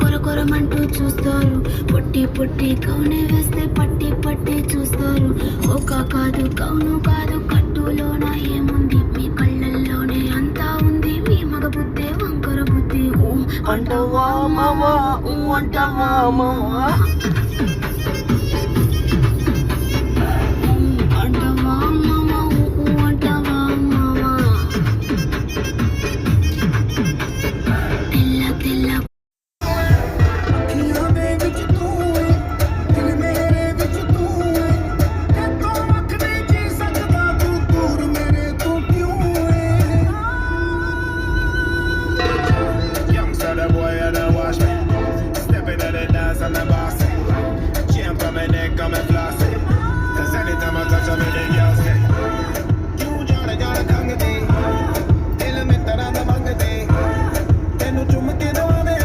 కొరకొరమంటూ చూస్తారు, పొట్టి పొట్టి కౌనే వేస్తే పట్టి పట్టి చూస్తారు. ఒక కాదు కౌను కాదు కట్టులోన ఏముంది, మీ కళ్ళల్లోనే అంతా ఉంది. మీ మగ బుద్ధే వంకర బుద్ధి. ఊ అంటవా మావా, ఊ అంటవా మావా.